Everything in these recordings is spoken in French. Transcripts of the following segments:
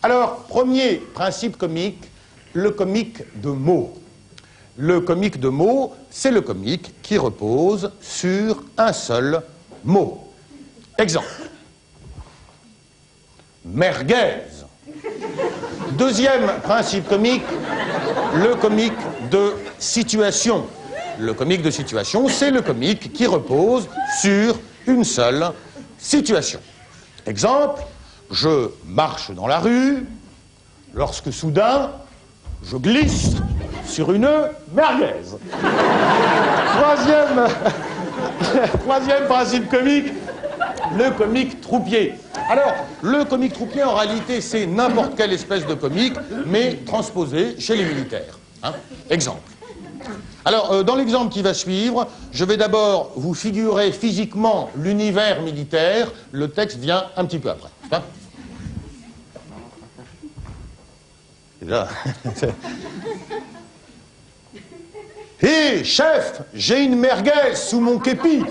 Alors, premier principe comique, le comique de mots. Le comique de mots, c'est le comique qui repose sur un seul mot. Exemple. Merguez. Deuxième principe comique, le comique de situation. Le comique de situation, c'est le comique qui repose sur une seule situation. Exemple, je marche dans la rue, lorsque soudain, je glisse sur une merguez. Troisième principe comique, le comique troupier. Alors, le comique troupier, en réalité, c'est n'importe quelle espèce de comique, mais transposé chez les militaires. Hein? Exemple. Alors, dans l'exemple qui va suivre, je vais d'abord vous figurer physiquement l'univers militaire. Le texte vient un petit peu après. Hein? Déjà. Hé, chef, j'ai une merguez sous mon képi.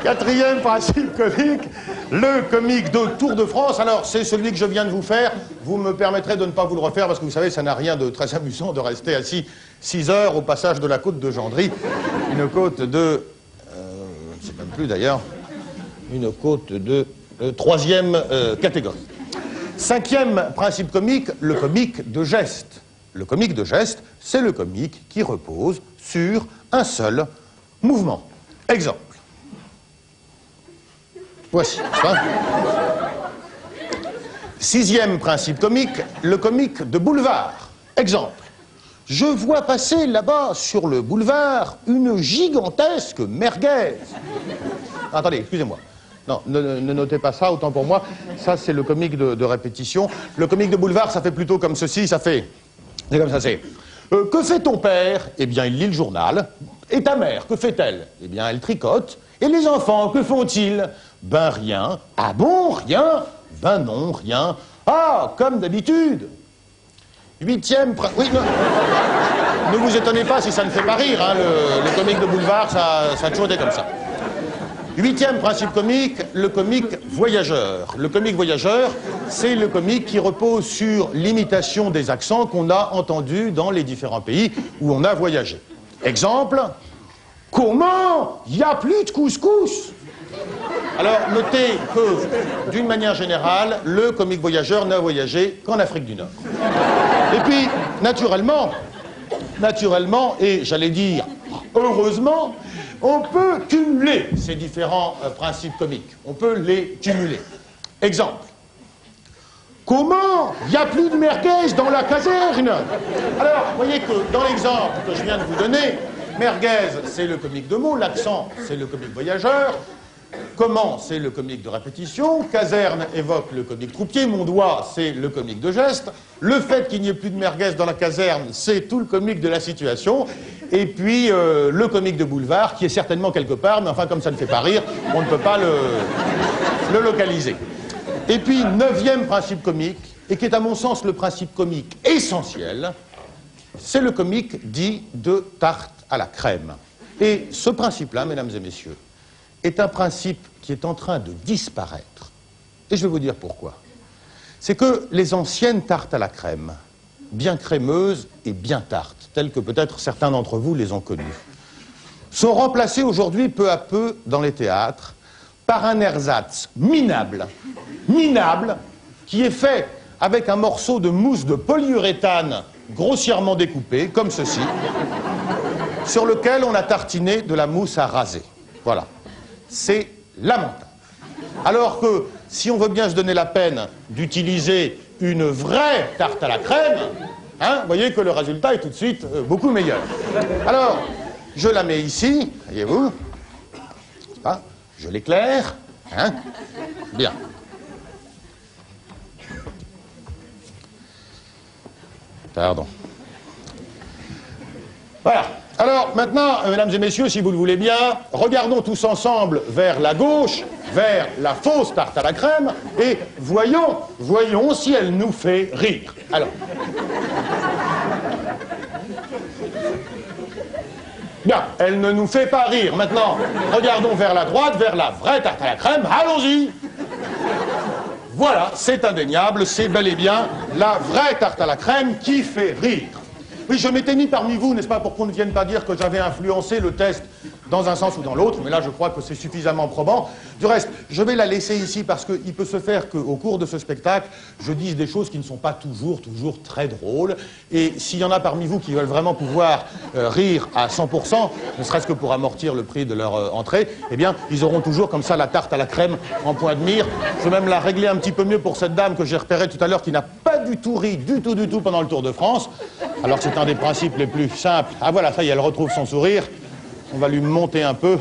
Quatrième principe comique, le comique de Tour de France. Alors, c'est celui que je viens de vous faire. Vous me permettrez de ne pas vous le refaire parce que vous savez, ça n'a rien de très amusant de rester assis 6 heures au passage de la côte de Gendry. Une côte de... je ne sais même plus d'ailleurs. Une côte de 3e catégorie. Cinquième principe comique, le comique de geste. Le comique de geste, c'est le comique qui repose sur un seul mouvement. Exemple. Voici. Sixième principe comique, le comique de boulevard. Exemple. Je vois passer là-bas sur le boulevard une gigantesque merguez. Attendez, excusez-moi. Non, ne notez pas ça, autant pour moi. Ça, c'est le comique de répétition. Le comique de boulevard, ça fait plutôt comme ceci, ça fait... C'est comme ça, c'est... que fait ton père? Eh bien, il lit le journal. Et ta mère, que fait-elle? Eh bien, elle tricote. Et les enfants, que font-ils? Ben, rien. Ah bon, rien? Ben non, rien. Ah, comme d'habitude. Huitième... Oui, non. Ne vous étonnez pas si ça ne fait pas rire, hein, le comique de boulevard, ça a toujours été comme ça. Huitième principe comique, le comique voyageur. Le comique voyageur, c'est le comique qui repose sur l'imitation des accents qu'on a entendus dans les différents pays où on a voyagé. Exemple, comment il n'y a plus de couscous? Alors, notez que, d'une manière générale, le comique voyageur n'a voyagé qu'en Afrique du Nord. Et puis, naturellement, et j'allais dire, heureusement, on peut cumuler ces différents principes comiques. On peut les cumuler. Exemple. Comment il n'y a plus de merguez dans la caserne? Alors, vous voyez que dans l'exemple que je viens de vous donner, merguez, c'est le comique de mots, l'accent, c'est le comique voyageur, comment, c'est le comique de répétition, caserne évoque le comique troupier, mon doigt, c'est le comique de geste, le fait qu'il n'y ait plus de merguez dans la caserne, c'est tout le comique de la situation, et puis le comique de boulevard, qui est certainement quelque part, mais enfin, comme ça ne fait pas rire, on ne peut pas le localiser. Et puis, neuvième principe comique, et qui est à mon sens le principe comique essentiel, c'est le comique dit de tarte à la crème. Et ce principe-là, mesdames et messieurs, est un principe qui est en train de disparaître. Et je vais vous dire pourquoi. C'est que les anciennes tartes à la crème, bien crémeuses et bien tartes, telles que peut-être certains d'entre vous les ont connues, sont remplacées aujourd'hui peu à peu dans les théâtres par un ersatz minable, qui est fait avec un morceau de mousse de polyuréthane grossièrement découpé, comme ceci, sur lequel on a tartiné de la mousse à raser. Voilà. C'est lamentable. Alors que, si on veut bien se donner la peine d'utiliser une vraie tarte à la crème, hein, vous voyez que le résultat est tout de suite beaucoup meilleur. Alors, je la mets ici, voyez-vous, je l'éclaire, hein, bien. Pardon. Voilà. Alors, maintenant, mesdames et messieurs, si vous le voulez bien, regardons tous ensemble vers la gauche, vers la fausse tarte à la crème, et voyons si elle nous fait rire. Alors. Bien, elle ne nous fait pas rire. Maintenant, regardons vers la droite, vers la vraie tarte à la crème. Allons-y. Voilà, c'est indéniable, c'est bel et bien la vraie tarte à la crème qui fait rire. Oui, je m'étais mis parmi vous, n'est-ce pas, pour qu'on ne vienne pas dire que j'avais influencé le test dans un sens ou dans l'autre, mais là je crois que c'est suffisamment probant. Du reste, je vais la laisser ici parce qu'il peut se faire qu'au cours de ce spectacle, je dise des choses qui ne sont pas toujours très drôles. Et s'il y en a parmi vous qui veulent vraiment pouvoir rire à 100%, ne serait-ce que pour amortir le prix de leur entrée, eh bien, ils auront toujours comme ça la tarte à la crème en point de mire. Je vais même la régler un petit peu mieux pour cette dame que j'ai repérée tout à l'heure qui n'a pas du tout ri, du tout pendant le Tour de France. Alors c'est un des principes les plus simples. Ah voilà, ça y est, elle retrouve son sourire. On va lui monter un peu